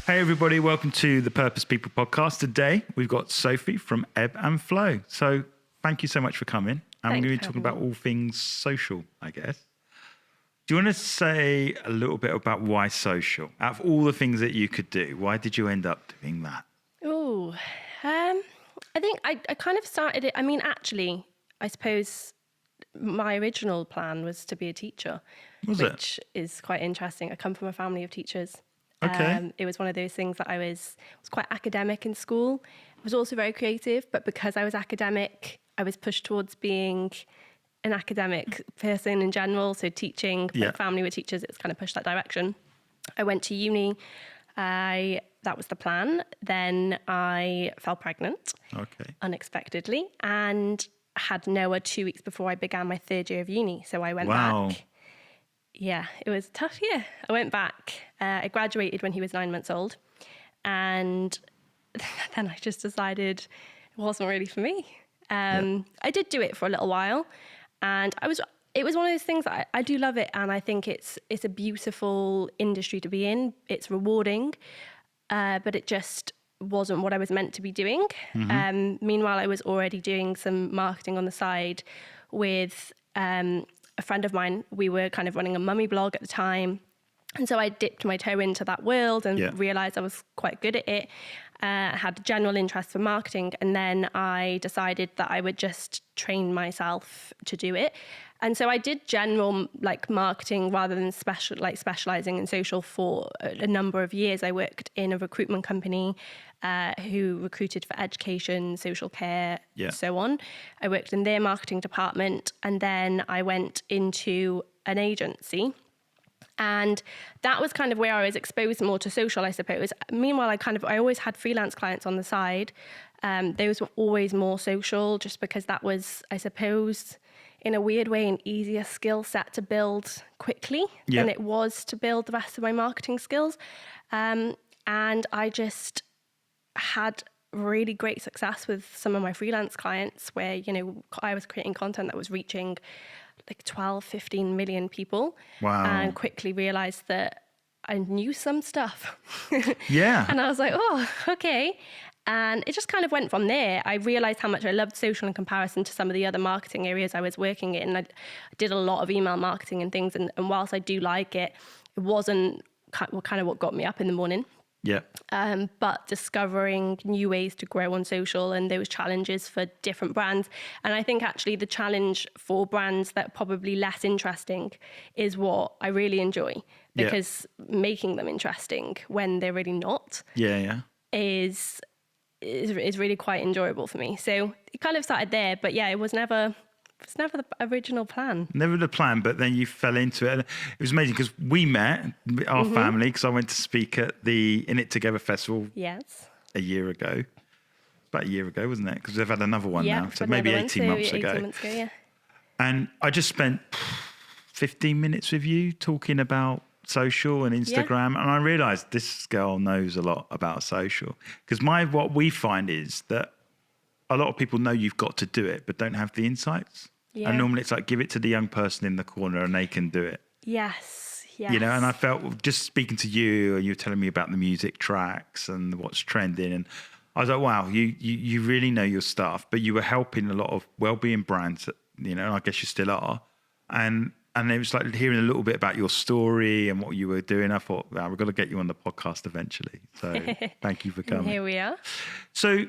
Hey everybody, welcome to the Purpose People podcast. Today we've got Sophie from Ebb and Flow. So thank you so much for coming. And we're going to be talking about all things social, I guess. Do you want to say a little bit about why social? Out of all the things that you could do, why did you end up doing that? Oh, I think I kind of started it. I mean, actually, I suppose my original plan was to be a teacher, which is quite interesting. I come from a family of teachers. Okay. It was one of those things that I was quite academic in school. I was also very creative, but because I was academic, I was pushed towards being an academic person in general. So teaching, my family were teachers, it was kind of pushed that direction. I went to uni. That was the plan. Then I fell pregnant unexpectedly and had Noah 2 weeks before I began my third year of uni. So I went back. Yeah, it was a tough year. I went back. I graduated when he was 9 months old. And then I just decided it wasn't really for me. I did do it for a little while. And it was one of those things that I do love it. And I think it's a beautiful industry to be in. It's rewarding. But it just wasn't what I was meant to be doing. Meanwhile, I was already doing some marketing on the side with a friend of mine. We were kind of running a mummy blog at the time. And so I dipped my toe into that world and realized I was quite good at it. Had a general interest for marketing. And then I decided that I would just train myself to do it. And so I did general marketing rather than specializing in social for a number of years. I worked in a recruitment company who recruited for education, social care, so on. I worked in their marketing department, and then I went into an agency. And that was kind of where I was exposed more to social, I suppose. Meanwhile, I always had freelance clients on the side. Those were always more social, just because that was, I suppose, in a weird way, an easier skill set to build quickly than it was to build the rest of my marketing skills. And I just had really great success with some of my freelance clients where, I was creating content that was reaching 12, 15 million people. Wow. And quickly realized that I knew some stuff. Yeah. And I was like, oh, okay. And it just kind of went from there. I realized how much I loved social in comparison to some of the other marketing areas I was working in. I did a lot of email marketing and things. And whilst I do like it, it wasn't kind of what got me up in the morning. Yeah. But discovering new ways to grow on social and those challenges for different brands. And I think actually the challenge for brands that are probably less interesting is what I really enjoy, because making them interesting when they're really not is really quite enjoyable for me. So it kind of started there, but it was never the original plan. Never the plan, but then you fell into it. And it was amazing because we met, our family, because I went to speak at the In It Together festival a year ago. About a year ago, wasn't it? Because they've had another one now. So maybe 18 months ago. 18 months ago, And I just spent 15 minutes with you talking about social and Instagram. And I realized this girl knows a lot about social. Because what we find is that a lot of people know you've got to do it, but don't have the insights. And normally it's like, give it to the young person in the corner and they can do it. Yes. And I felt just speaking to you, and you were telling me about the music tracks and what's trending. And I was like, wow, you really know your stuff, but you were helping a lot of wellbeing brands, and I guess you still are. And it was like hearing a little bit about your story and what you were doing. I thought, wow, we've got to get you on the podcast eventually. So thank you for coming. Here we are. So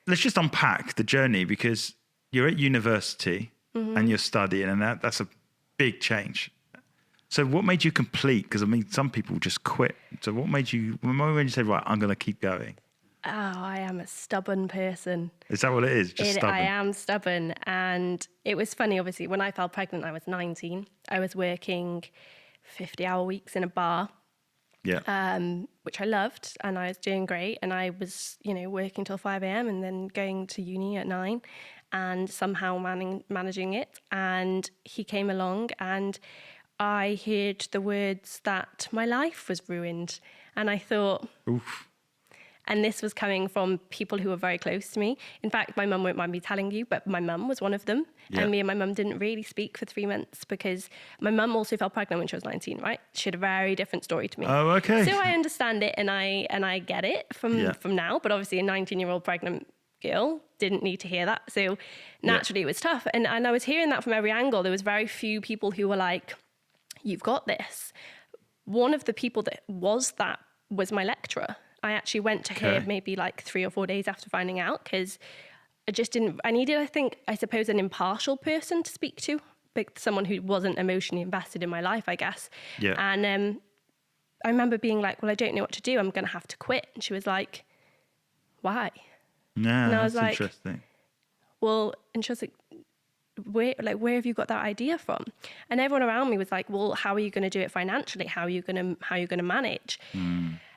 let's just unpack the journey, because you're at university and you're studying, and that's a big change. So what made you complete? Because some people just quit. So what made you say, right, I'm going to keep going? Oh, I am a stubborn person. Is that what it is? Just stubborn? I am stubborn. And it was funny, obviously, when I fell pregnant, I was 19. I was working 50-hour weeks in a bar. Which I loved, and I was doing great, and I was, working till 5 a.m. and then going to uni at 9 and somehow managing it. And he came along and I heard the words that my life was ruined. And I thought, oof. And this was coming from people who were very close to me. In fact, my mum won't mind me telling you, but my mum was one of them. Yeah. And me and my mum didn't really speak for 3 months because my mum also fell pregnant when she was 19, right? She had a very different story to me. Oh, okay. So I understand it and I get it from now. But obviously a 19-year-old pregnant girl didn't need to hear that. So naturally it was tough. And I was hearing that from every angle. There was very few people who were like, you've got this. One of the people that was my lecturer. I actually went to her maybe like 3 or 4 days after finding out because I needed, I suppose, an impartial person to speak to, someone who wasn't emotionally invested in my life, I guess. Yeah. And I remember being like, well, I don't know what to do. I'm going to have to quit. And she was like, why? Yeah, and I was that's like, interesting. Well, and she was like, where have you got that idea from? And everyone around me was like, well, how are you going to do it financially? How are you going to manage?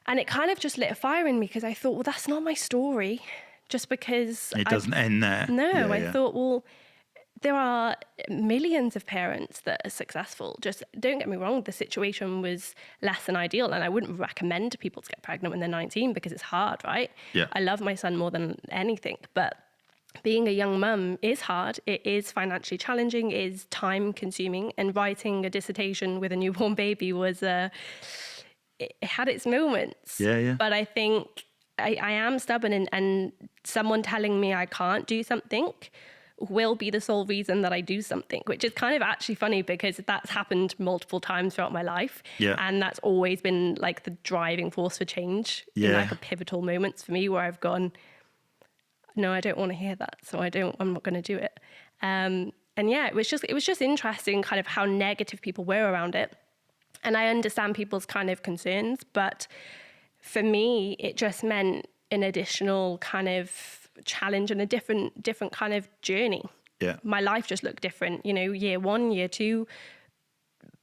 And it kind of just lit a fire in me because I thought, well, that's not my story. Just because it doesn't end there. No, I thought, well, there are millions of parents that are successful. Just don't get me wrong, the situation was less than ideal, and I wouldn't recommend people to get pregnant when they're 19 because it's hard, right? Yeah. I love my son more than anything, but being a young mum is hard. It is financially challenging, it is time consuming, and writing a dissertation with a newborn baby was, it had its moments. Yeah. But I think I am stubborn, and someone telling me I can't do something will be the sole reason that I do something, which is kind of actually funny because that's happened multiple times throughout my life. Yeah. And that's always been like the driving force for change in like a pivotal moments for me where I've gone, no, I don't want to hear that. So I'm not going to do it. And yeah, it was just interesting kind of how negative people were around it. And I understand people's kind of concerns, but for me, it just meant an additional kind of challenge and a different kind of journey. Yeah. My life just looked different, year 1, year 2,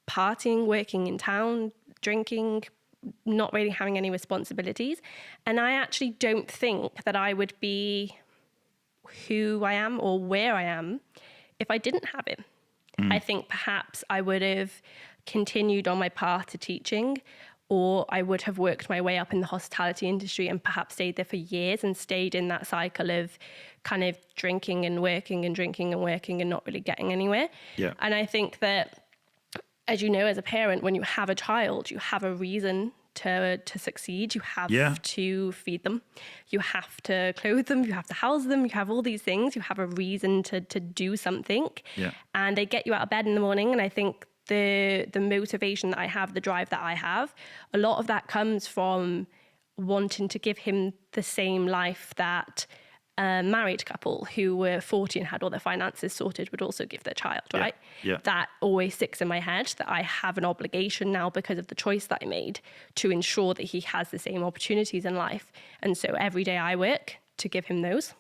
partying, working in town, drinking, not really having any responsibilities. And I actually don't think that I would be who I am or where I am if I didn't have it. I think perhaps I would have continued on my path to teaching, or I would have worked my way up in the hospitality industry and perhaps stayed there for years and stayed in that cycle of kind of drinking and working and drinking and working and not really getting anywhere. Yeah. And I think that, as you know, as a parent, when you have a child, you have a reason to succeed. You have to feed them. You have to clothe them. You have to house them. You have all these things. You have a reason to do something. Yeah. And they get you out of bed in the morning. And I think the motivation that I have, the drive that I have, a lot of that comes from wanting to give him the same life that a married couple who were 40 and had all their finances sorted would also give their child, right? Yeah. That always sticks in my head, that I have an obligation now because of the choice that I made to ensure that he has the same opportunities in life. And so every day I work to give him those.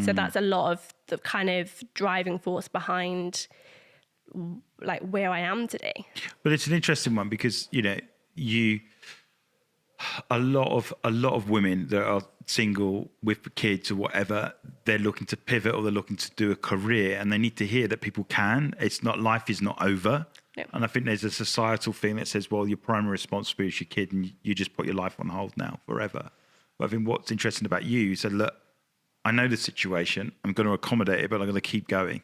So that's a lot of the kind of driving force behind like where I am today. But it's an interesting one because, a lot of women that are single with kids or whatever, they're looking to pivot or they're looking to do a career, and they need to hear that people can. It's not, life is not over. No. And I think there's a societal thing that says, well, your primary responsibility is your kid and you just put your life on hold now forever. But I think what's interesting about you said, look, I know the situation, I'm going to accommodate it, but I'm going to keep going.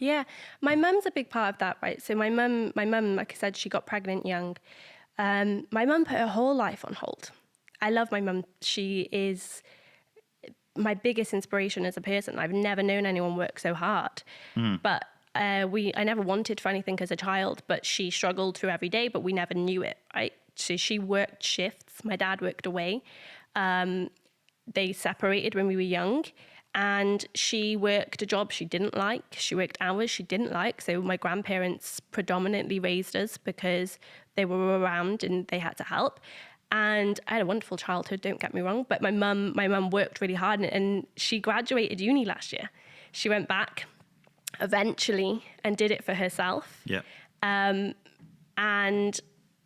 Yeah, my mum's a big part of that, right? So my mum, like I said, she got pregnant young. My mum put her whole life on hold. I love my mum. She is my biggest inspiration as a person. I've never known anyone work so hard. But I never wanted for anything as a child, but she struggled through every day, but we never knew it, right? So she worked shifts. My dad worked away. They separated when we were young. And she worked a job she didn't like. She worked hours she didn't like. So my grandparents predominantly raised us because they were around and they had to help. And I had a wonderful childhood, don't get me wrong. But my mum worked really hard, and she graduated uni last year. She went back eventually and did it for herself. Yeah. And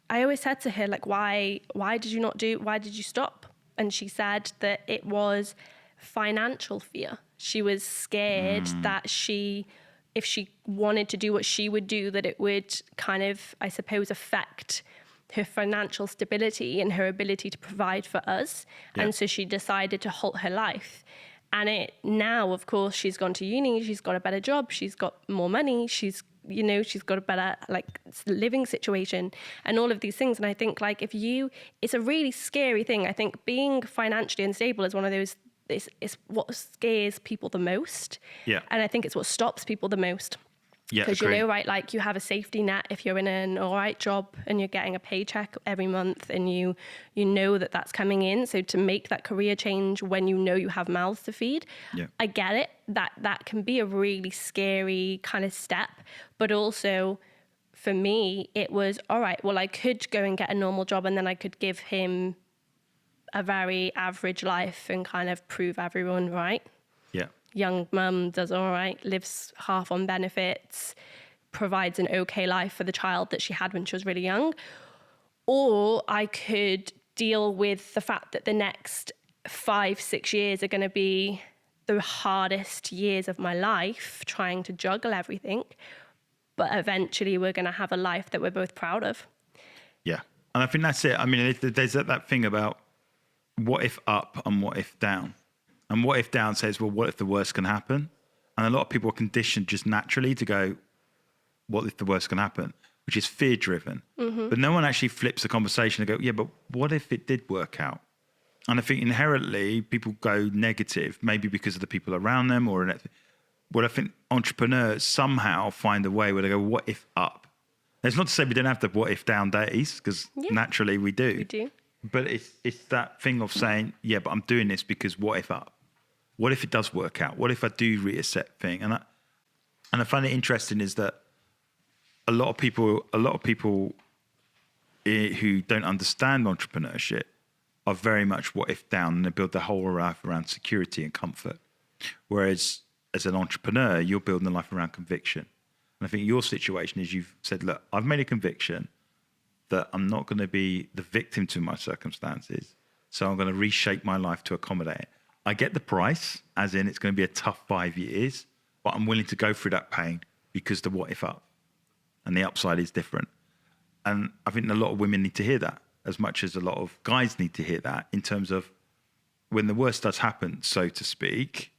I always said to her, like, why did you stop? And she said that it was financial fear. She was scared that if she wanted to do what she would do, that it would kind of, I suppose, affect her financial stability and her ability to provide for us. Yeah. And so she decided to halt her life. And now, of course, she's gone to uni, she's got a better job, she's got more money, she's got a better living situation and all of these things. And I think it's a really scary thing. I think being financially unstable is one of those, it's what scares people the most. Yeah. And I think it's what stops people the most. Yeah, because you have a safety net if you're in an all right job and you're getting a paycheck every month and you know that that's coming in. So to make that career change when you know you have mouths to feed, I get it. That can be a really scary kind of step. But also for me, it was, all right, well, I could go and get a normal job and then I could give him a very average life and kind of prove everyone right. Yeah. Young mum does all right, lives half on benefits, provides an okay life for the child that she had when she was really young. Or I could deal with the fact that the next 5-6 years are going to be the hardest years of my life, trying to juggle everything. But eventually we're going to have a life that we're both proud of. Yeah. And I think that's it. I mean, there's that thing about what if up and what if down. And what if down says, well, what if the worst can happen? And a lot of people are conditioned just naturally to go, what if the worst can happen? Which is fear driven. Mm-hmm. But no one actually flips the conversation and go, yeah, but what if it did work out? And I think inherently people go negative, maybe because of the people around them or anything. But I think entrepreneurs somehow find a way where they go, what if up? It's not to say we don't have the what if down days, because naturally we do. We do. But it's that thing of saying, yeah, but I'm doing this because what if up? What if it does work out? What if I do reset thing? And I find it interesting is that a lot of people who don't understand entrepreneurship are very much what if down, and they build their whole life around security and comfort. Whereas as an entrepreneur, you're building a life around conviction. And I think your situation is you've said, look, I've made a conviction that I'm not going to be the victim to my circumstances. So I'm going to reshape my life to accommodate it. I get the price, as in it's going to be a tough 5 years, but I'm willing to go through that pain because the what if up and the upside is different. And I think a lot of women need to hear that as much as a lot of guys need to hear that, in terms of when the worst does happen, so to speak,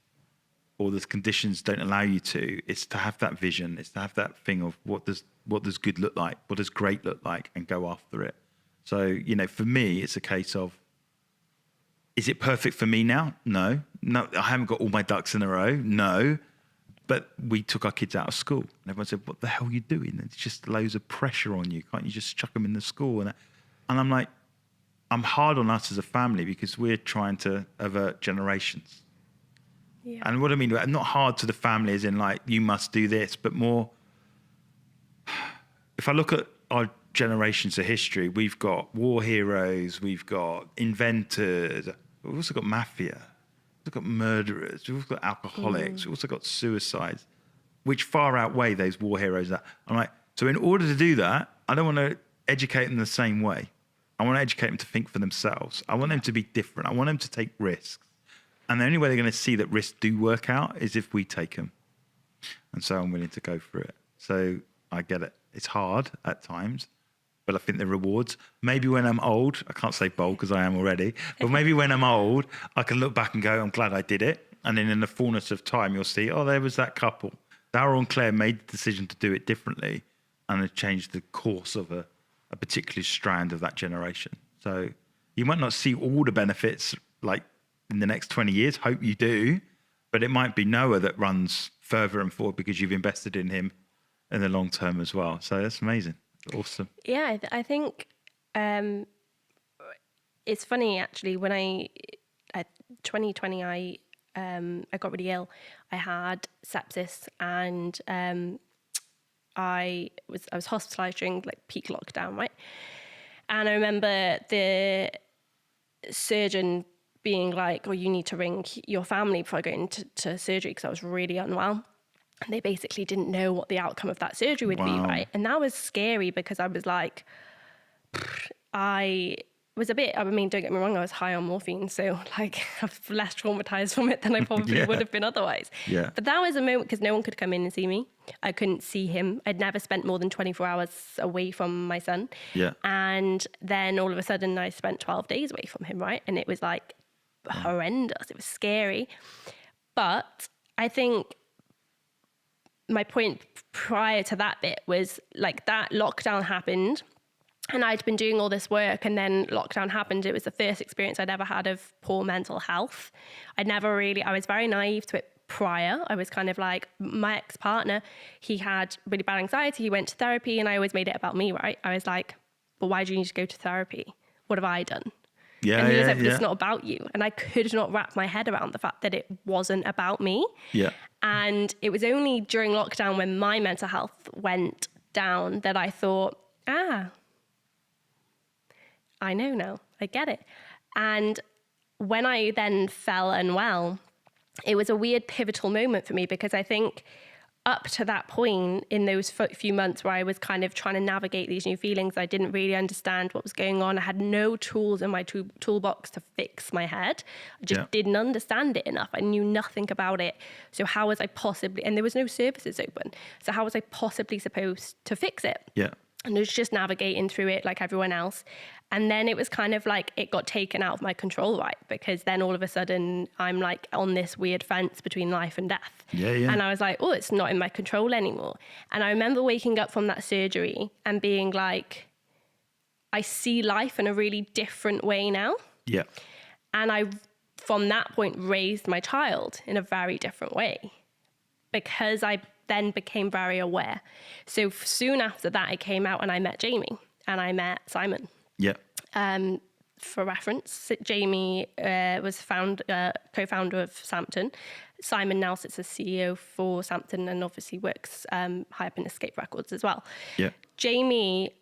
or the conditions don't allow you to, it's to have that vision. It's to have that thing of what does good look like? What does great look like? And go after it. So, for me, it's a case of, is it perfect for me now? No, I haven't got all my ducks in a row. No, but we took our kids out of school and everyone said, what the hell are you doing? It's just loads of pressure on you. Can't you just chuck them in the school? And I'm like, I'm hard on us as a family because we're trying to avert generations. Yeah. And what I mean, not hard to the family as in like, you must do this, but more, if I look at our generations of history, we've got war heroes, we've got inventors, we've also got mafia, we've got murderers, we've got alcoholics, we've also got suicides, which far outweigh those war heroes. I'm like, so in order to do that, I don't want to educate them the same way. I want to educate them to think for themselves. I want them to be different. I want them to take risks. And the only way they're going to see that risks do work out is if we take them. And so I'm willing to go for it. So I get it. It's hard at times, but I think the rewards, maybe when I'm old, I can't say bold because I am already, but maybe when I'm old, I can look back and go, I'm glad I did it. And then in the fullness of time, you'll see, oh, there was that couple. Darryl and Claire made the decision to do it differently, and it changed the course of a particular strand of that generation. So you might not see all the benefits like in the next 20 years, hope you do, but it might be Noah that runs further and forward because you've invested in him in the long term as well. So that's amazing. Awesome. Yeah, I think it's funny actually. When I 2020, I got really ill. I had sepsis, and I was hospitalized during like peak lockdown, right? And I remember the surgeon being like, "Oh, you need to ring your family before I go into surgery," because I was really unwell. And they basically didn't know what the outcome of that surgery would be, right? And that was scary because I was like, I was a bit, I mean, don't get me wrong, I was high on morphine. So like I was less traumatized from it than I probably would have been otherwise. Yeah. But that was a moment because no one could come in and see me. I couldn't see him. I'd never spent more than 24 hours away from my son. Yeah. And then all of a sudden I spent 12 days away from him, right? And it was like horrendous. It was scary. But I think my point prior to that bit was like that lockdown happened and I'd been doing all this work and then lockdown happened. It was the first experience I'd ever had of poor mental health. I was very naive to it prior. I was kind of like, my ex-partner, he had really bad anxiety. He went to therapy and I always made it about me, right? I was like, well, why do you need to go to therapy? What have I done? Yeah, and he was like, but it's not about you. And I could not wrap my head around the fact that it wasn't about me. Yeah. And it was only during lockdown when my mental health went down that I thought, I know now, I get it. And when I then fell unwell, it was a weird pivotal moment for me because I think up to that point in those few months where I was kind of trying to navigate these new feelings, I didn't really understand what was going on. I had no tools in my toolbox to fix my head. I just didn't understand it enough. I knew nothing about it. So how was I possibly, and there was no services open. So how was I possibly supposed to fix it? Yeah. And I was just navigating through it like everyone else. And then it was kind of like it got taken out of my control, right? Because then all of a sudden I'm like on this weird fence between life and death. Yeah, yeah. And I was like, oh, it's not in my control anymore. And I remember waking up from that surgery and being like, I see life in a really different way now. Yeah. And I, from that point, raised my child in a very different way because I then became very aware. So soon after that, I came out and I met Jamie and I met Simon. Yeah. For reference, Jamie was co-founder of Sampton. Simon now sits as CEO for Sampton and obviously works high up in Escape Records as well. Yeah. Jamie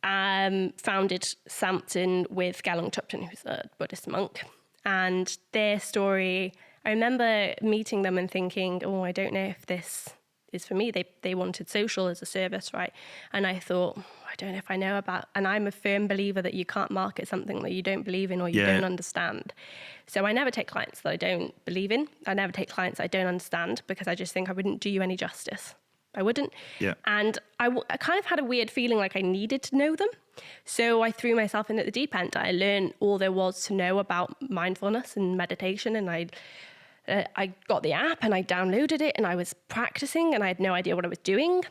founded Sampton with Gelung Chupton, who's a Buddhist monk. And their story, I remember meeting them and thinking, oh, I don't know if this is for me. They wanted social as a service, right? And I thought, I don't know if I know about, and I'm a firm believer that you can't market something that you don't believe in or you don't understand. So I never take clients that I don't believe in. I never take clients I don't understand because I just think I wouldn't do you any justice. I wouldn't. Yeah. And I kind of had a weird feeling like I needed to know them. So I threw myself in at the deep end. I learned all there was to know about mindfulness and meditation. And I got the app and I downloaded it and I was practicing and I had no idea what I was doing,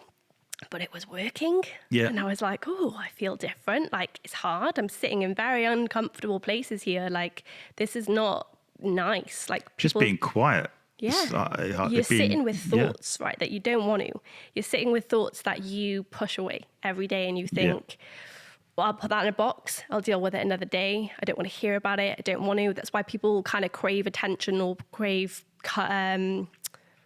but it was working. Yeah. And I was like, oh, I feel different. Like it's hard. I'm sitting in very uncomfortable places here. Like this is not nice. Like people, just being quiet. Yeah. You're sitting with thoughts, right, that you don't want to. You're sitting with thoughts that you push away every day and you think, well, I'll put that in a box. I'll deal with it another day. I don't want to hear about it. I don't want to. That's why people kind of crave attention or crave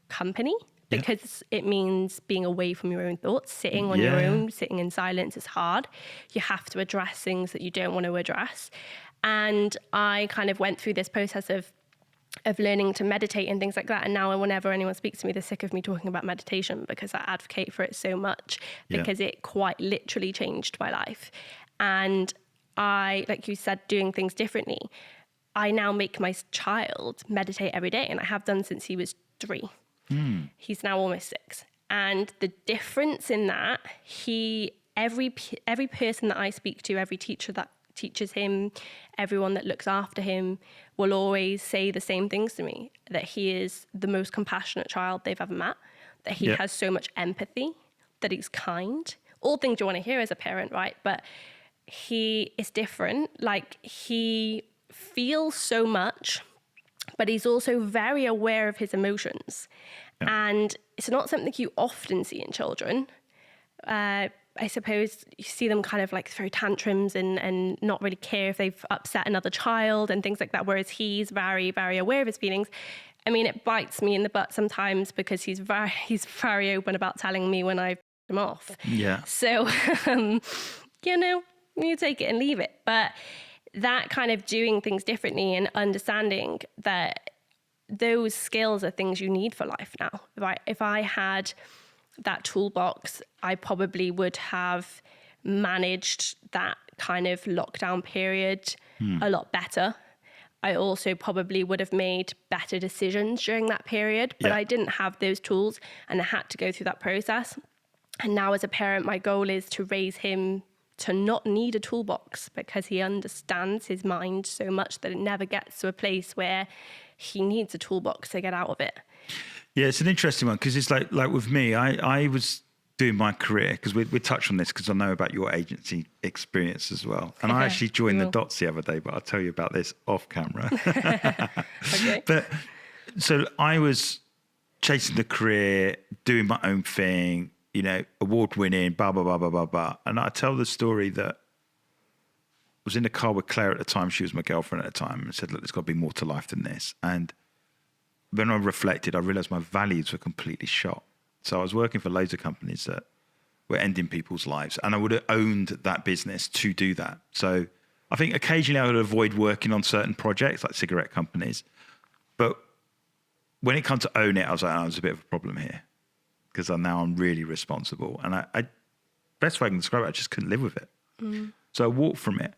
company because it means being away from your own thoughts, sitting on your own, sitting in silence is hard. You have to address things that you don't want to address. And I kind of went through this process of learning to meditate and things like that. And now whenever anyone speaks to me, they're sick of me talking about meditation because I advocate for it so much because it quite literally changed my life. And I, like you said, doing things differently. I now make my child meditate every day and I have done since he was 3. He's now almost 6. And the difference in that, every person that I speak to, every teacher that teaches him, everyone that looks after him will always say the same things to me, that he is the most compassionate child they've ever met, that he has so much empathy, that he's kind. All things you want to hear as a parent, right? But he is different. Like he feels so much, but he's also very aware of his emotions. And it's not something you often see in children. I suppose you see them kind of like throw tantrums and not really care if they've upset another child and things like that, whereas he's very, very aware of his feelings. I mean, it bites me in the butt sometimes because he's very open about telling me when I him off. Yeah. So, you take it and leave it. But that kind of doing things differently and understanding that those skills are things you need for life now, right? If I had that toolbox, I probably would have managed that kind of lockdown period a lot better. I also probably would have made better decisions during that period, but I didn't have those tools and I had to go through that process. And now as a parent, my goal is to raise him to not need a toolbox, because he understands his mind so much that it never gets to a place where he needs a toolbox to get out of it. Yeah, it's an interesting one, because it's like with me, I was doing my career, because we touched on this because I know about your agency experience as well. And I actually joined the dots the other day, but I'll tell you about this off camera. Okay. But so I was chasing the career, doing my own thing, you know, award winning, blah, blah, blah, blah, blah, blah. And I tell the story that I was in the car with Claire at the time. She was my girlfriend at the time, and said, look, there's got to be more to life than this. And when I reflected, I realized my values were completely shot. So I was working for loads of companies that were ending people's lives, and I would have owned that business to do that. So I think occasionally I would avoid working on certain projects like cigarette companies. But when it comes to own it, I was like, oh, there's a bit of a problem here, because I'm really responsible. And I best way I can describe it, I just couldn't live with it. So I walked from it.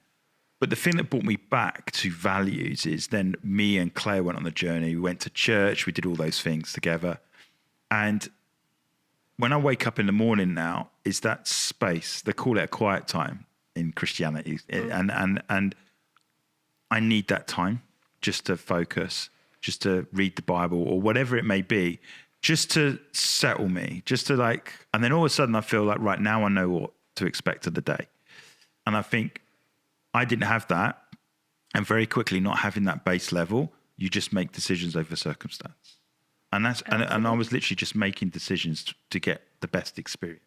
But the thing that brought me back to values is then me and Claire went on the journey. We went to church. We did all those things together. And when I wake up in the morning now, is that space. They call it a quiet time in Christianity. And I need that time just to focus, just to read the Bible or whatever it may be, just to settle me, just to and then all of a sudden I feel like, right now I know what to expect of the day. And I think I didn't have that. And very quickly, not having that base level, you just make decisions over circumstance. And and I was literally just making decisions to get the best experience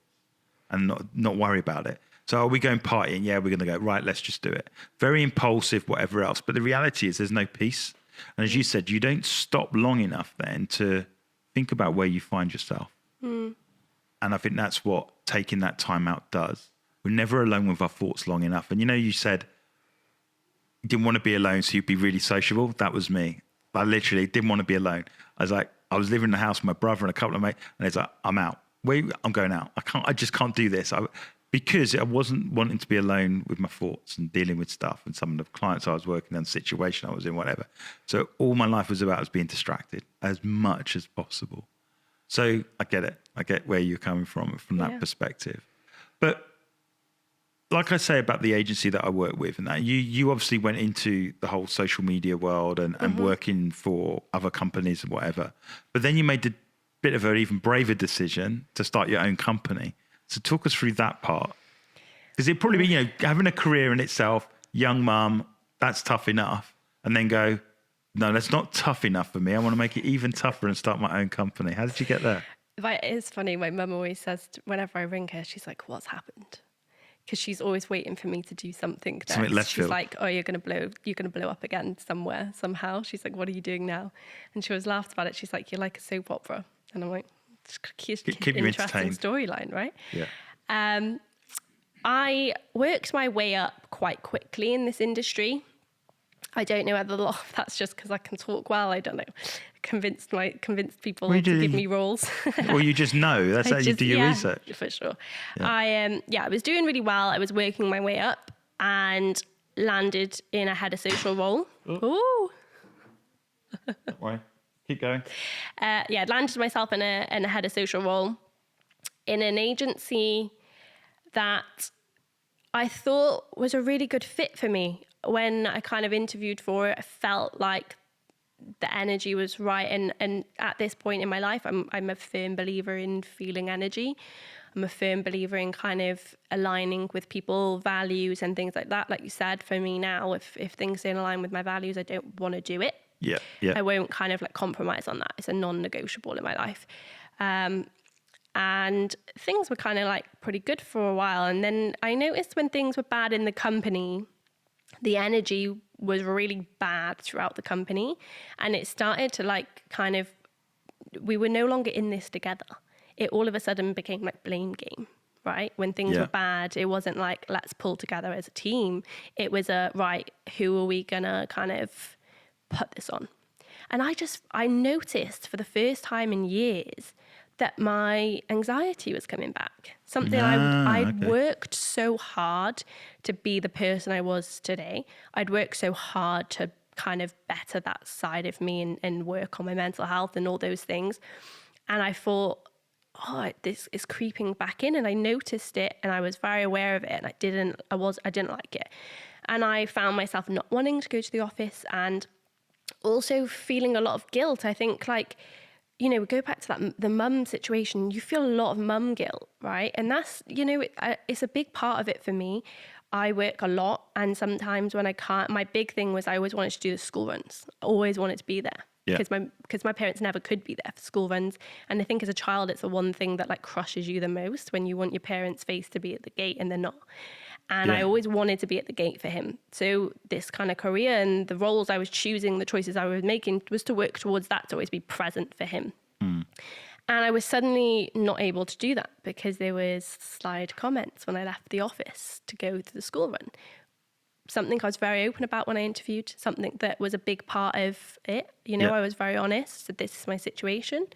and not worry about it. So are we going partying? Yeah, we're going to go, right, let's just do it. Very impulsive, whatever else. But the reality is there's no peace. And as you said, you don't stop long enough then to think about where you find yourself. And I think that's what taking that time out does. We're never alone with our thoughts long enough. And you said you didn't want to be alone, so you'd be really sociable. That was me. I literally didn't want to be alone. I was living in the house with my brother and a couple of mates, and it's like, I'm out. I'm going out. I just can't do this. Because I wasn't wanting to be alone with my thoughts and dealing with stuff and some of the clients I was working on, the situation I was in, whatever. So all my life was about being distracted as much as possible. So I get it. I get where you're coming from that perspective. But like I say about the agency that I work with, and that you obviously went into the whole social media world and working for other companies and whatever. But then you made a bit of an even braver decision to start your own company. So talk us through that part. Because it'd probably be, having a career in itself, young mum, that's tough enough. And then go, no, that's not tough enough for me. I want to make it even tougher and start my own company. How did you get there? It's funny. My mum always says, whenever I ring her, she's like, what's happened? Because she's always waiting for me to do something. She's like, oh, you're gonna blow up again somewhere, somehow. She's like, what are you doing now? And she always laughed about it. She's like, you're like a soap opera. And I'm like, keep you interesting storyline, right? Yeah. I worked my way up quite quickly in this industry. I don't know whether a lot of that's just because I can talk well. I don't know. Convinced people to give me roles. Or you just know. That's how you do your research. For sure. Yeah. I was doing really well. I was working my way up and landed in a head of social role. Ooh. Don't worry. Keep going. I landed myself in a head of social role in an agency that I thought was a really good fit for me. When I kind of interviewed for it, I felt like the energy was right. And at this point in my life, I'm a firm believer in feeling energy. I'm a firm believer in kind of aligning with people, values and things like that. Like you said, for me now, if things don't align with my values, I don't want to do it. Yeah. I won't kind of compromise on that. It's a non-negotiable in my life. And things were kind of pretty good for a while. And then I noticed when things were bad in the company, the energy was really bad throughout the company. And it started to we were no longer in this together. It all of a sudden became blame game, right? When things were bad, it wasn't let's pull together as a team. It was right, who are we gonna kind of put this on? And I noticed for the first time in years that my anxiety was coming back. Something I'd okay. worked so hard to be the person I was today. I'd worked so hard to kind of better that side of me and work on my mental health and all those things. And I thought, oh, this is creeping back in. And I noticed it and I was very aware of it. And I didn't like it. And I found myself not wanting to go to the office and also feeling a lot of guilt. I think, like, you know, we go back to that, the mum situation, you feel a lot of mum guilt, right? And that's, you know, it's a big part of it for me. I work a lot, and sometimes when I can't, my big thing was I always wanted to do the school runs. I always wanted to be there. Yeah. Because my parents never could be there for school runs. And I think as a child, it's the one thing that like crushes you the most, when you want your parents' face to be at the gate and they're not. And I always wanted to be at the gate for him. So this kind of career and the roles I was choosing, the choices I was making, was to work towards that, to always be present for him. And I was suddenly not able to do that because there was slide comments when I left the office to go to the school run. Something I was very open about when I interviewed, something that was a big part of it. You know, I was very honest. Said, this is my situation.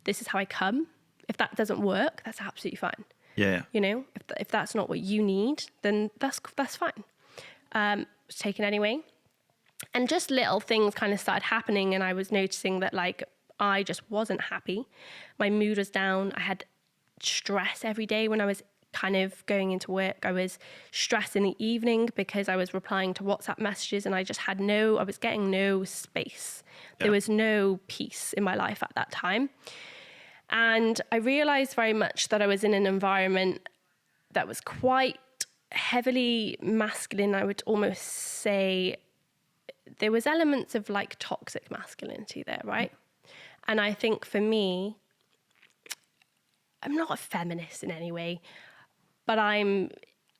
This is how I come. If that doesn't work, that's absolutely fine. Yeah. You know, if that's not what you need, then that's fine. Was taken anyway. And just little things kind of started happening, and I was noticing that, like, I just wasn't happy. My mood was down. I had stress every day when I was kind of going into work. I was stressed in the evening because I was replying to WhatsApp messages, and I was getting no space. Yeah. There was no peace in my life at that time. And I realized very much that I was in an environment that was quite heavily masculine. I would almost say there was elements of like toxic masculinity there, right? And I think for me, I'm not a feminist in any way, but I'm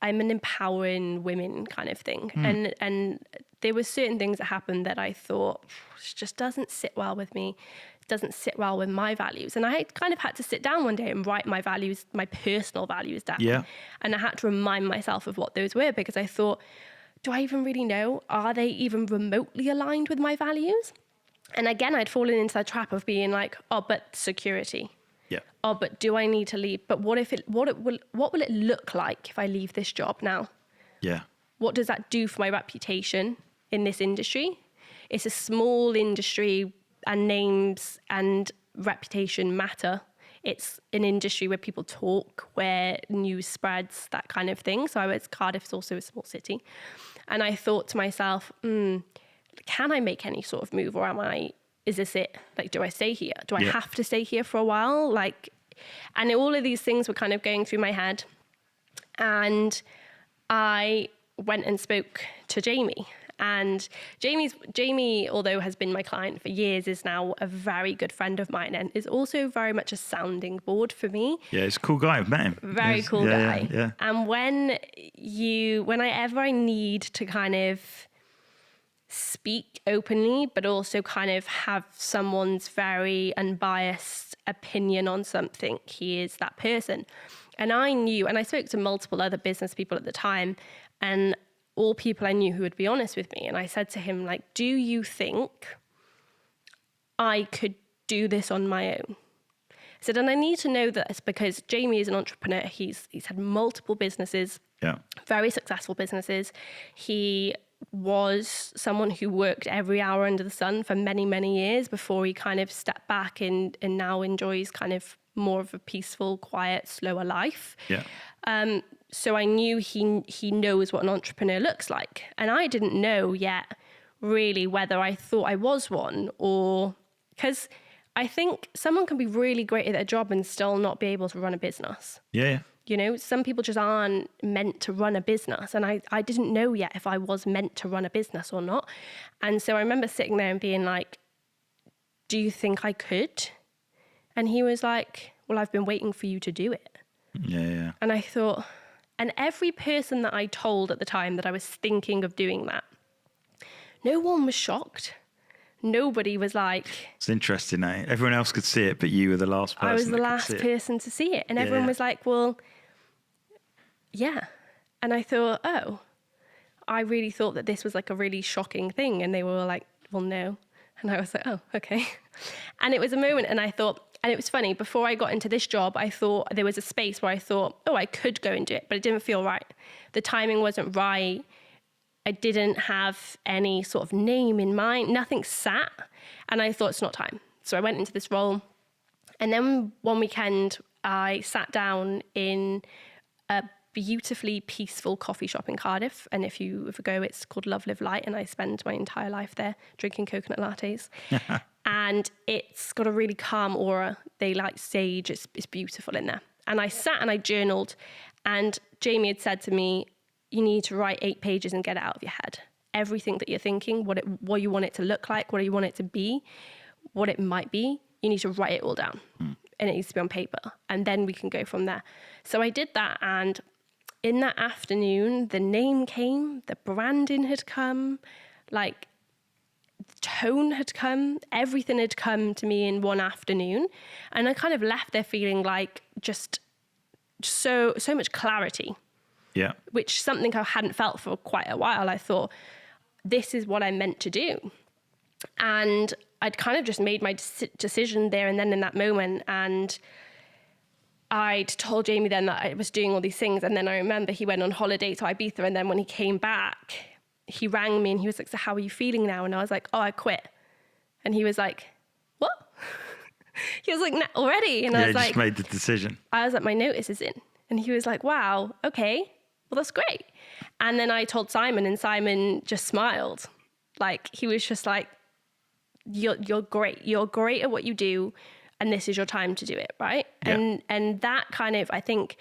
an empowering women kind of thing. And there were certain things that happened that I thought, it just doesn't sit well with me. It doesn't sit well with my values. And I kind of had to sit down one day and write my values, my personal values down. Yeah. And I had to remind myself of what those were, because I thought, do I even really know? Are they even remotely aligned with my values? And again, I'd fallen into that trap of being like, oh, but security. Yeah. Oh, but do I need to leave? But what will it look like if I leave this job now? Yeah. What does that do for my reputation in this industry? It's a small industry, and names and reputation matter. It's an industry where people talk, where news spreads, that kind of thing. So Cardiff's also a small city. And I thought to myself, can I make any sort of move, or is this it? Like, do I stay here? Do I have to stay here for a while? Like, and all of these things were kind of going through my head. And I went and spoke to Jamie. And Jamie, although has been my client for years, is now a very good friend of mine, and is also very much a sounding board for me. Yeah, he's a cool guy. I've met him. Very cool guy. Yeah. And whenever I need to kind of speak openly, but also kind of have someone's very unbiased opinion on something, he is that person. And I spoke to multiple other business people at the time, and all people I knew who would be honest with me. And I said to him, like, do you think I could do this on my own? I said, and I need to know this because Jamie is an entrepreneur. He's had multiple businesses, very successful businesses. He was someone who worked every hour under the sun for many, many years before he kind of stepped back and now enjoys kind of more of a peaceful, quiet, slower life. Yeah. So I knew he knows what an entrepreneur looks like. And I didn't know yet really whether I thought I was one, or because I think someone can be really great at their job and still not be able to run a business. Yeah. You know, some people just aren't meant to run a business. And I didn't know yet if I was meant to run a business or not. And so I remember sitting there and being like, do you think I could? And he was like, well, I've been waiting for you to do it. Yeah. And I thought, and every person that I told at the time that I was thinking of doing that, no one was shocked. Nobody was like... It's interesting, eh? Everyone else could see it, but you were the last person. I was the last person to see it. And everyone was like, well, yeah. And I thought, oh, I really thought that this was like a really shocking thing. And they were like, well, no. And I was like, oh, okay. And it was a moment, and I thought, And it was funny, before I got into this job, I thought there was a space where I thought, oh, I could go and do it, but it didn't feel right. The timing wasn't right. I didn't have any sort of name in mind. Nothing sat. And I thought, it's not time. So I went into this role. And then one weekend, I sat down in a beautifully peaceful coffee shop in Cardiff. And if you ever go, it's called Love Live Light. And I spend my entire life there drinking coconut lattes. And it's got a really calm aura. They light sage. It's beautiful in there. And I sat and I journaled. And Jamie had said to me, you need to write 8 pages and get it out of your head. Everything that you're thinking, what you want it to look like, what you want it to be, what it might be, you need to write it all down. And it needs to be on paper. And then we can go from there. So I did that. And in that afternoon, the name came, the branding had come, like the tone had come, everything had come to me in one afternoon. And I kind of left there feeling like just so much clarity. Yeah. Which something I hadn't felt for quite a while. I thought, this is what I'm meant to do. And I'd kind of just made my decision there and then in that moment. And I'd told Jamie then that I was doing all these things. And then I remember he went on holiday to Ibiza. And then when he came back, he rang me and he was like, so how are you feeling now? And I was like, oh, I quit. And he was like, what? He was like, no, already? And I was like, just made the decision. I was like, my notice is in. And he was like, wow, okay, well, that's great. And then I told Simon and Simon just smiled. Like, he was just like, you're great. You're great at what you do. And this is your time to do it, right? Yeah. And that kind of, I think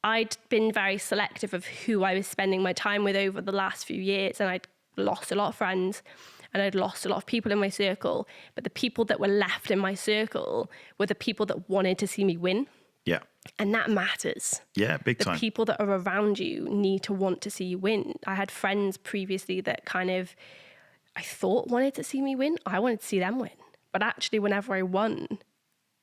I'd been very selective of who I was spending my time with over the last few years. And I'd lost a lot of friends and I'd lost a lot of people in my circle. But the people that were left in my circle were the people that wanted to see me win. Yeah. And that matters. Yeah, big time. The people that are around you need to want to see you win. I had friends previously that kind of, I thought wanted to see me win. I wanted to see them win. But actually, whenever I won,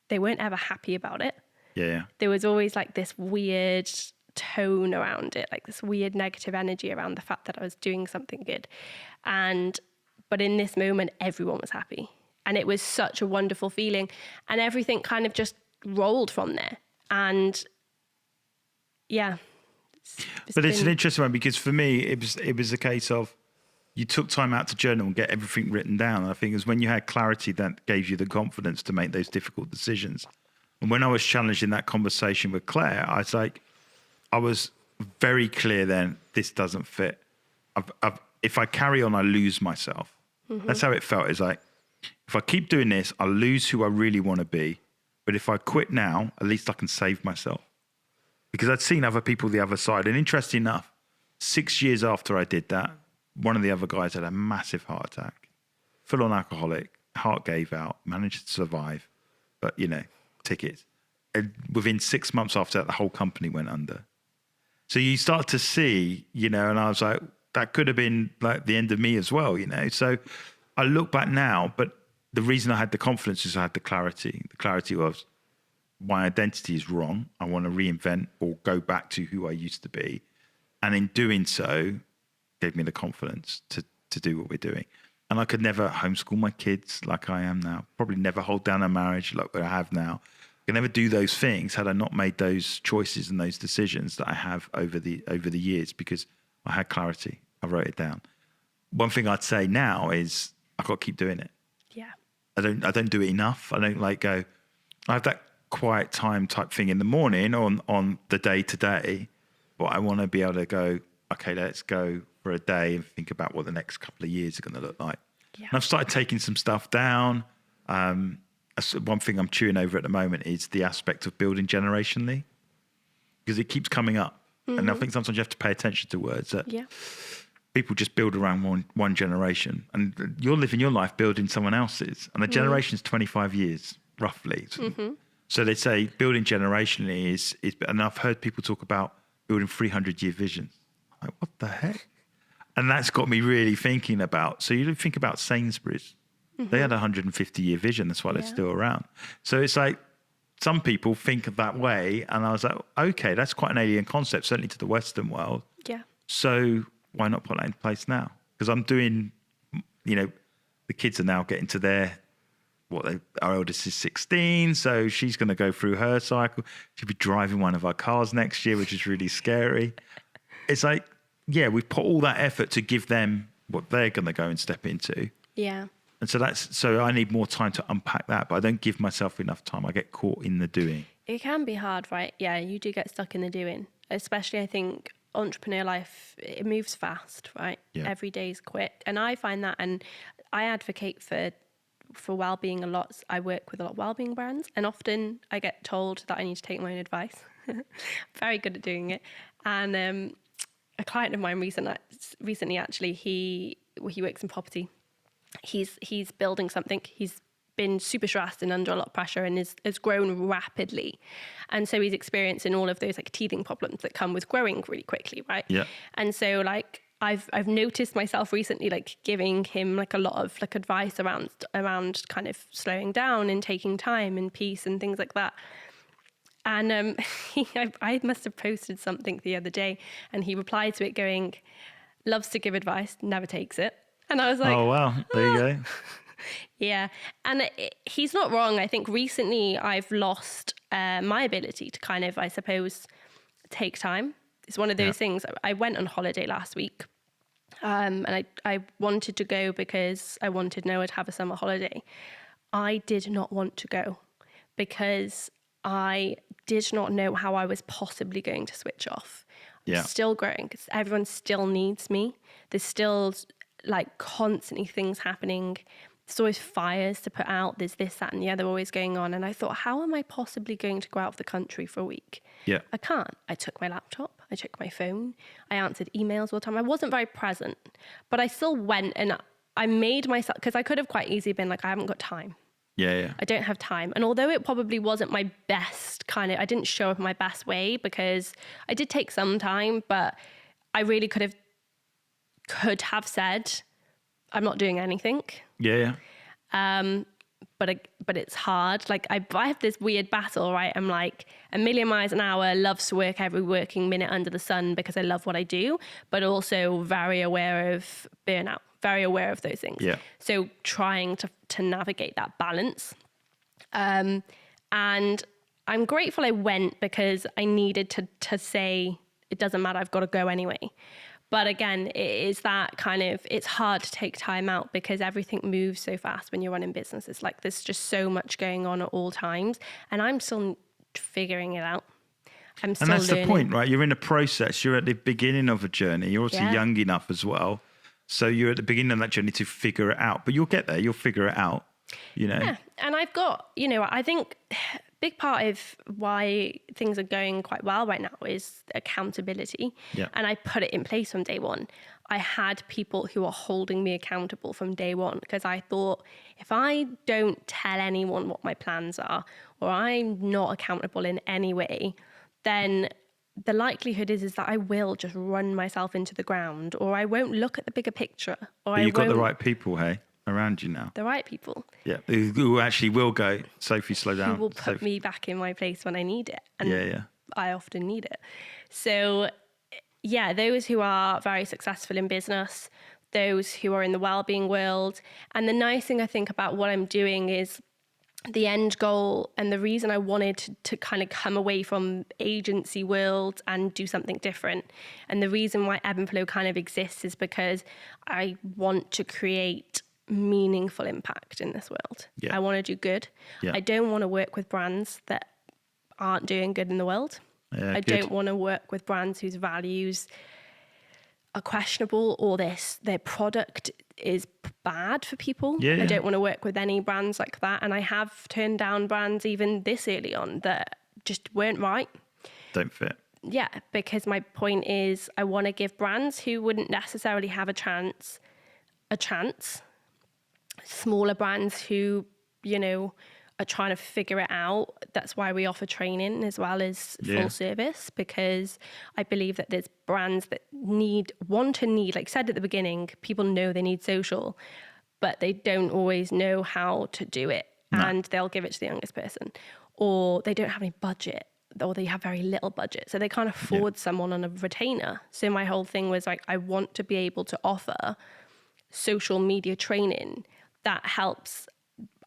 they weren't ever happy about it. Yeah. There was always like this weird tone around it, like this weird negative energy around the fact that I was doing something good. But in this moment, everyone was happy. And it was such a wonderful feeling. And everything kind of just rolled from there. And yeah. It's an interesting one because for me, it was a case of you took time out to journal and get everything written down. And I think it was when you had clarity that gave you the confidence to make those difficult decisions. And when I was challenged in that conversation with Claire, I was very clear then, this doesn't fit. If I carry on, I lose myself. Mm-hmm. That's how it felt. It's like, if I keep doing this, I'll lose who I really want to be. But if I quit now, at least I can save myself. Because I'd seen other people the other side. And interesting enough, 6 years after I did that, one of the other guys had a massive heart attack. Full-on alcoholic, heart gave out, managed to survive. But, tickets. And within 6 months after that, the whole company went under. So you start to see, and I was like, that could have been like the end of me as well, So I look back now, but the reason I had the confidence is I had the clarity. The clarity was my identity is wrong. I want to reinvent or go back to who I used to be. And in doing so, gave me the confidence to do what we're doing. And I could never homeschool my kids like I am now. Probably never hold down a marriage like I have now. I could never do those things had I not made those choices and those decisions that I have over the years because I had clarity. I wrote it down. One thing I'd say now is I've got to keep doing it. Yeah. I don't do it enough. I don't go, I have that quiet time type thing in the morning on the day to day, but I want to be able to go, okay, let's go for a day and think about what the next couple of years are going to look like. Yeah. And I've started taking some stuff down. One thing I'm chewing over at the moment is the aspect of building generationally because it keeps coming up. Mm-hmm. And I think sometimes you have to pay attention to words that people just build around one generation and you're living your life building someone else's. And the generation is 25 years, roughly. Mm-hmm. So they say building generationally is, and I've heard people talk about building 300-year visions. Like, what the heck? And that's got me really thinking about, so you think about Sainsbury's. Mm-hmm. They had a 150-year vision. That's why they're still around. So it's like some people think that way. And I was like, okay, that's quite an alien concept, certainly to the Western world. Yeah. So why not put that in place now? Because I'm doing, the kids are now getting to their our eldest is 16, so she's going to go through her cycle. She'll be driving one of our cars next year, which is really scary. It's like, yeah, we put all that effort to give them what they're going to go and step into. Yeah. And so I need more time to unpack that, but I don't give myself enough time. I get caught in the doing. It can be hard, right? Yeah, you do get stuck in the doing, especially I think entrepreneur life, it moves fast, right? Yeah. Every day is quick. And I find that, and I advocate for well-being a lot. I work with a lot of well-being brands, and often I get told that I need to take my own advice. Very good at doing it. And a client of mine recently actually, he works in property. He's building something. He's been super stressed and under a lot of pressure and has grown rapidly. And so he's experiencing all of those like teething problems that come with growing really quickly, right? Yeah. And so like I've noticed myself recently like giving him like a lot of like advice around kind of slowing down and taking time and peace and things like that. And I must have posted something the other day and he replied to it going, loves to give advice, never takes it. And I was like, oh, wow. There you go. Yeah. And he's not wrong. I think recently I've lost my ability to kind of, I suppose, take time. It's one of those things. I went on holiday last week and I wanted to go because I wanted Noah to have a summer holiday. I did not want to go because I did not know how I was possibly going to switch off. I'm still growing because everyone still needs me. There's still like constantly things happening. There's always fires to put out. There's this, that, and the other always going on. And I thought, how am I possibly going to go out of the country for a week? Yeah. I can't. I took my laptop. I took my phone. I answered emails all the time. I wasn't very present, but I still went and I made myself, because I could have quite easily been like, I haven't got time. Yeah. I don't have time. And although it probably wasn't my best I didn't show up in my best way because I did take some time, but I really could have said, I'm not doing anything. Yeah. But it's hard. Like I have this weird battle, right? I'm like a million miles an hour, loves to work every working minute under the sun because I love what I do, but also very aware of burnout, very aware of those things. Yeah. So trying to navigate that balance. And I'm grateful I went because I needed to say, it doesn't matter, I've got to go anyway. But again, it is that kind of, it's hard to take time out because everything moves so fast when you're running businesses. Like there's just so much going on at all times. And I'm still figuring it out. I'm still learning. And that's the point, right? You're in a process. You're at the beginning of a journey. You're also young enough as well. So you're at the beginning of that journey to figure it out. But you'll get there. You'll figure it out, you know? Yeah. And I've got, I think big part of why things are going quite well right now is accountability. Yeah. And I put it in place from day one. I had people who are holding me accountable from day one because I thought if I don't tell anyone what my plans are or I'm not accountable in any way, then the likelihood is that I will just run myself into the ground or I won't look at the bigger picture. But you've got the right people, hey? Around you now. The right people. Yeah, who actually will go, Sophie, slow down. Who will put me back in my place when I need it. And I often need it. So, yeah, those who are very successful in business, those who are in the well-being world. And the nice thing I think about what I'm doing is the end goal and the reason I wanted to kind of come away from agency world and do something different. And the reason why Ebb and Flow kind of exists is because I want to create meaningful impact in this world. Yeah. I want to do good. Yeah. I don't want to work with brands that aren't doing good in the world. Yeah, I don't want to work with brands whose values are questionable or their product is bad for people. I don't want to work with any brands like that. And I have turned down brands even this early on that just weren't right. Don't fit. Yeah, because my point is I want to give brands who wouldn't necessarily have a chance. Smaller brands who, are trying to figure it out. That's why we offer training as well as full service, because I believe that there's brands that want to need, like I said at the beginning, people know they need social, but they don't always know how to do it. No. And they'll give it to the youngest person, or they don't have any budget, or they have very little budget. So they can't afford someone on a retainer. So my whole thing was like, I want to be able to offer social media training that helps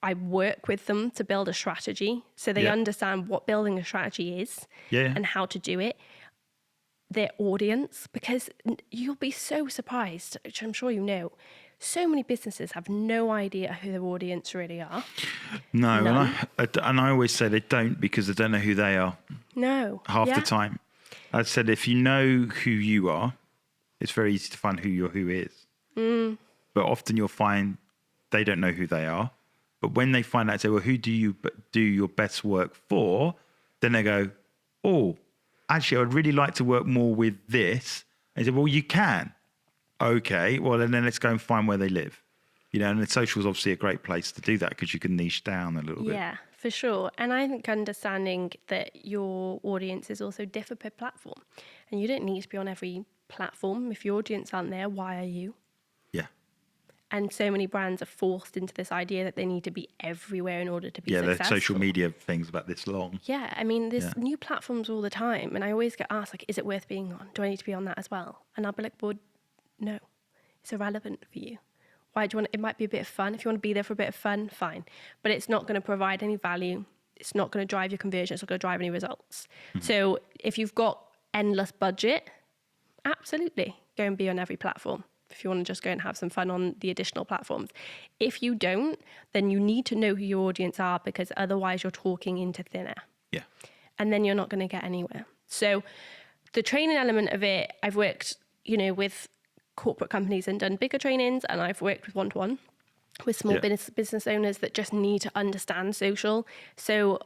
I work with them to build a strategy so they understand what building a strategy is and how to do it. Their audience, because you'll be so surprised, which I'm sure you know, so many businesses have no idea who their audience really are. No, and I always say they don't because they don't know who they are. No. Half the time. I said, if you know who you are, it's very easy to find who your who is. But often you'll find they don't know who they are. But when they find out, say, well, who do you do your best work for? Then they go, oh, actually, I'd really like to work more with this. And they say, well, you can. Okay, well, and then let's go and find where they live. You know, and the social is obviously a great place to do that because you can niche down a little bit. Yeah, for sure. And I think understanding that your audiences also differ per platform. And you don't need to be on every platform. If your audience aren't there, why are you? Yeah. And so many brands are forced into this idea that they need to be everywhere in order to be successful. Yeah, the social media thing's about this long. Yeah, I mean, there's new platforms all the time. And I always get asked, like, is it worth being on? Do I need to be on that as well? And I'll be like, well, no, it's irrelevant for you. Why do you want it? It might be a bit of fun. If you want to be there for a bit of fun, fine. But it's not going to provide any value. It's not going to drive your conversion. It's not going to drive any results. So if you've got endless budget, absolutely go and be on every platform. If you want to just go and have some fun on the additional platforms. If you don't, then you need to know who your audience are because otherwise you're talking into thin air. Yeah. And then you're not going to get anywhere. So the training element of it, I've worked, with corporate companies and done bigger trainings, and I've worked with one-to-one with small business owners that just need to understand social. So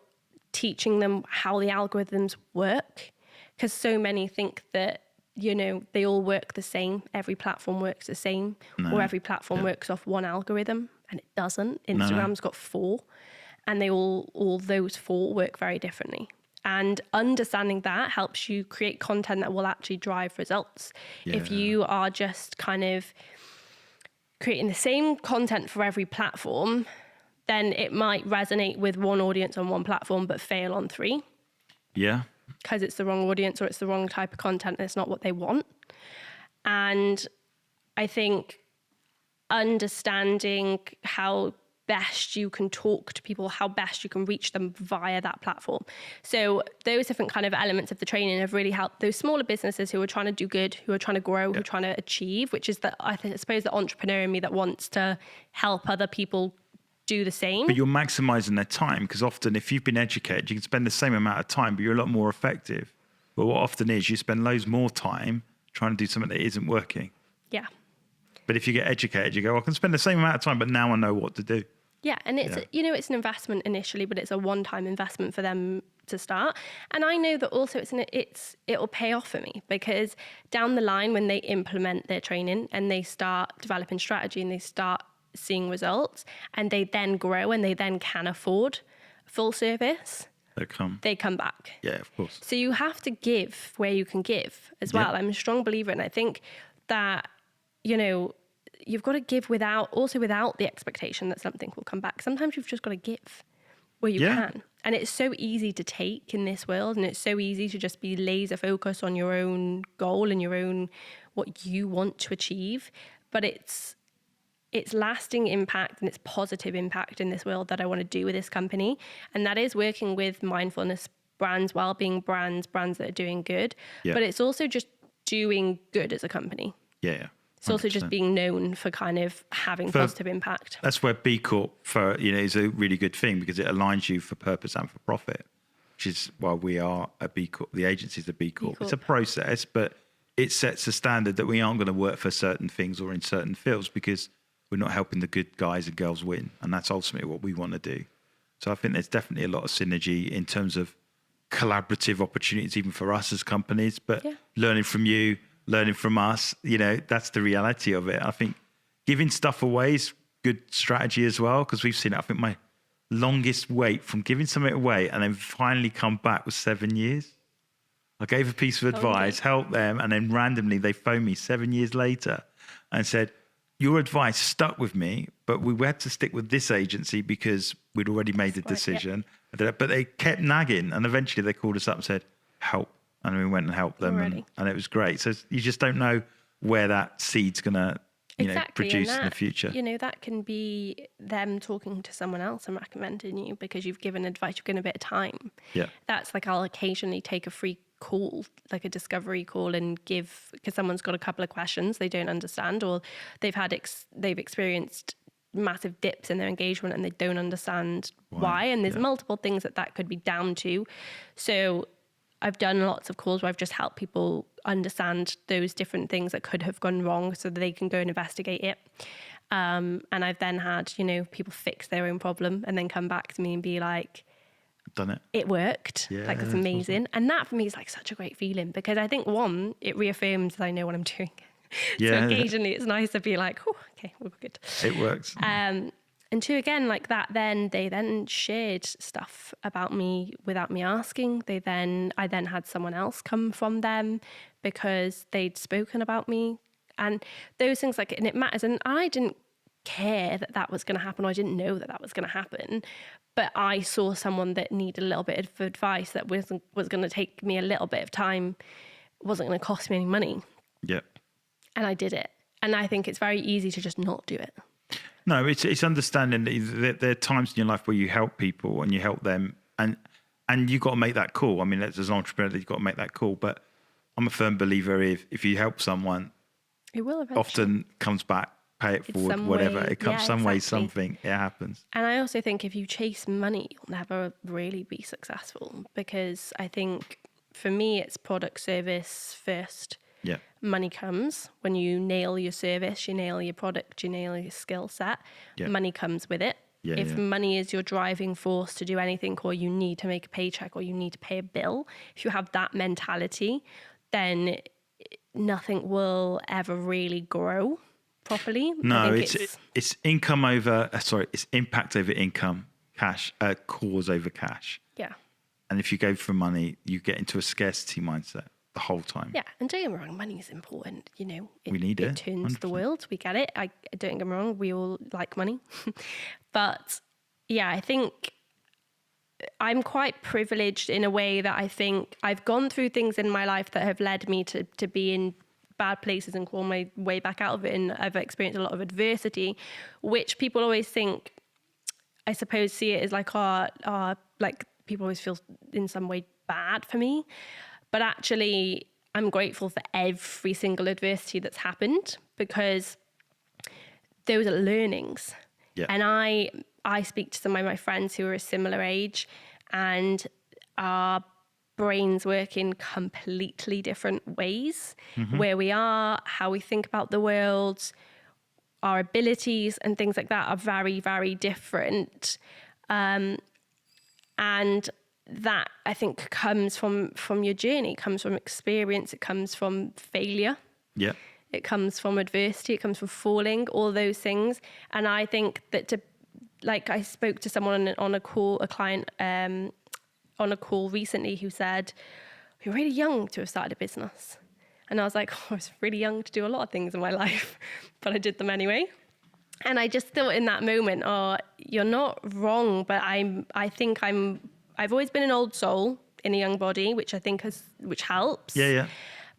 teaching them how the algorithms work, because so many think that, they all work the same. Every platform works the same, or every platform works off one algorithm, and it doesn't. Instagram's got 4, and they all those 4 work very differently. And understanding that helps you create content that will actually drive results. Yeah. If you are just kind of creating the same content for every platform, then it might resonate with one audience on one platform, but fail on 3. Yeah. Because it's the wrong audience or it's the wrong type of content and it's not what they want. And I think understanding how best you can talk to people, how best you can reach them via that platform. So those different kind of elements of the training have really helped those smaller businesses who are trying to do good, who are trying to grow, who are trying to achieve, which is I suppose the entrepreneur in me that wants to help other people do the same. But you're maximizing their time, because often if you've been educated, you can spend the same amount of time, but you're a lot more effective. But what often is you spend loads more time trying to do something that isn't working. Yeah. But if you get educated, you go, I can spend the same amount of time, but now I know what to do. Yeah, and it's it's an investment initially, but it's a one-time investment for them to start. And I know that also it'll pay off for me, because down the line when they implement their training and they start developing strategy and they start seeing results and they then grow and they then can afford full service, they come back. Yeah, of course. So you have to give where you can give as well. I'm a strong believer, and I think that you've got to give without the expectation that something will come back. Sometimes you've just got to give where you can. And it's so easy to take in this world, and it's so easy to just be laser focused on your own goal and your own, what you want to achieve. But it's lasting impact and it's positive impact in this world that I want to do with this company. And that is working with mindfulness brands, well-being brands that are doing good. Yeah. But it's also just doing good as a company. Yeah. It's also just being known for kind of having positive impact. That's where B Corp is a really good thing, because it aligns you for purpose and for profit, which is why we are a B Corp. The agency is a B Corp. It's a process, but it sets a standard that we aren't going to work for certain things or in certain fields, because we're not helping the good guys and girls win. And that's ultimately what we want to do. So I think there's definitely a lot of synergy in terms of collaborative opportunities, even for us as companies, but learning from you, learning from us, that's the reality of it. I think giving stuff away is good strategy as well, because we've seen it. I think my longest wait from giving something away and then finally come back was 7 years. I gave a piece of advice, helped them, and then randomly they phoned me 7 years later and said, your advice stuck with me, but we had to stick with this agency because we'd already made the decision. But they kept nagging, and eventually they called us up and said, help. And we went and helped them, and it was great. So you just don't know where that seed's going to produce and in the future. That can be them talking to someone else and recommending you because you've given advice, you've given a bit of time. Yeah. That's like, I'll occasionally take a free call, like a discovery call, and give, because someone's got a couple of questions they don't understand, or they've experienced massive dips in their engagement and they don't understand why. And there's multiple things that could be down to. So I've done lots of calls where I've just helped people understand those different things that could have gone wrong so that they can go and investigate it. And I've then had, people fix their own problem and then come back to me and be like, done it. It worked. Yeah, like, it's amazing. Awesome. And that for me is like such a great feeling, because I think, one, it reaffirms that I know what I'm doing. Yeah. So occasionally it's nice to be like, oh, okay, we're good. It works. And two, again, like that, then they then shared stuff about me without me asking. I then had someone else come from them because they'd spoken about me, and those things, like, and it matters. And I didn't care that was going to happen, or I didn't know that was going to happen, but I saw someone that needed a little bit of advice that was going to take me a little bit of time, wasn't going to cost me any money. Yep. And I did it. And I think it's very easy to just not do it. No, it's understanding that there are times in your life where you help people and you help them, and you've got to make that call. I mean, as an entrepreneur, you've got to make that call. But I'm a firm believer, if you help someone, it will eventually. Often comes back, pay it forward, whatever. It comes some way, something, it happens. And I also think if you chase money, you'll never really be successful, because I think for me, it's product service first. Yeah. Money comes when you nail your service, you nail your product, you nail your skill set. Yeah. Money comes with it. Yeah, if money is your driving force to do anything, or you need to make a paycheck, or you need to pay a bill, if you have that mentality, then nothing will ever really grow properly. No, it's income over, it's impact over income, cash, cause over cash. Yeah. And if you go for money, you get into a scarcity mindset the whole time. Yeah, and don't get me wrong, money is important. We need it. It turns 100%. The world. We get it. Don't get me wrong, we all like money. But yeah, I think I'm quite privileged in a way that I think I've gone through things in my life that have led me to be in bad places and claw my way back out of it. And I've experienced a lot of adversity, which people always think, I suppose, see it as like, like people always feel in some way bad for me. But actually, I'm grateful for every single adversity that's happened, because those are learnings. Yeah. And I speak to some of my friends who are a similar age, and our brains work in completely different ways. Mm-hmm. Where we are, how we think about the world, our abilities and things like that are very, very different. And that, I think, comes from your journey, it comes from experience, it comes from failure. Yeah. It comes from adversity, it comes from falling, all those things. And I think that I spoke to someone on a call, a client on a call recently, who said, "You're really young to have started a business." And I was like, I was really young to do a lot of things in my life, but I did them anyway. And I just thought in that moment, you're not wrong, but I've always been an old soul in a young body, which I think which helps. Yeah, yeah.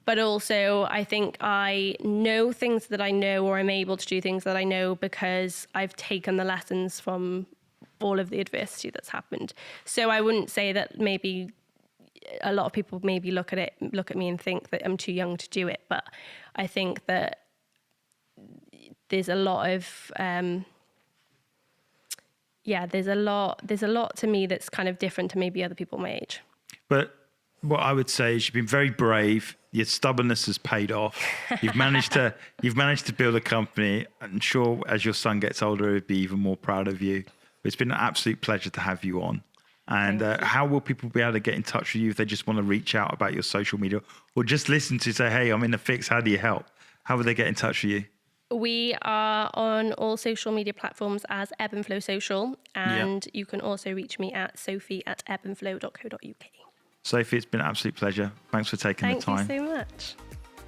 But also, I think I know things that I know, or I'm able to do things that I know because I've taken the lessons from all of the adversity that's happened. So I wouldn't say that maybe a lot of people maybe look at me and think that I'm too young to do it. But I think that there's a lot of... there's a lot to me that's kind of different to maybe other people my age. But what I would say is you've been very brave. Your stubbornness has paid off. You've managed to build a company. I'm sure as your son gets older, he'll be even more proud of you. It's been an absolute pleasure to have you on. And how will people be able to get in touch with you if they just want to reach out about your social media, or just listen to say, "Hey, I'm in the fix. How do you help?" How would they get in touch with you? We are on all social media platforms as Ebb and Flow Social, and you can also reach me at sophie@ebbandflow.co.uk. Sophie, it's been an absolute pleasure. Thanks for taking the time. Thank you so much.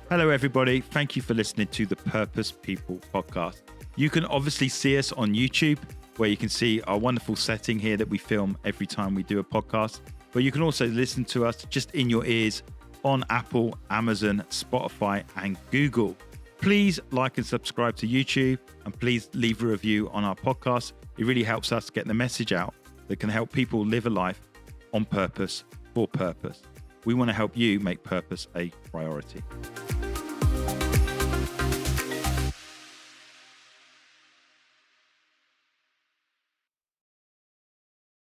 Hello, everybody. Thank you for listening to the Purpose People podcast. You can obviously see us on YouTube, where you can see our wonderful setting here that we film every time we do a podcast. But you can also listen to us just in your ears on Apple, Amazon, Spotify, and Google. Please like and subscribe to YouTube, and please leave a review on our podcast. It really helps us get the message out that can help people live a life on purpose, for purpose. We want to help you make purpose a priority.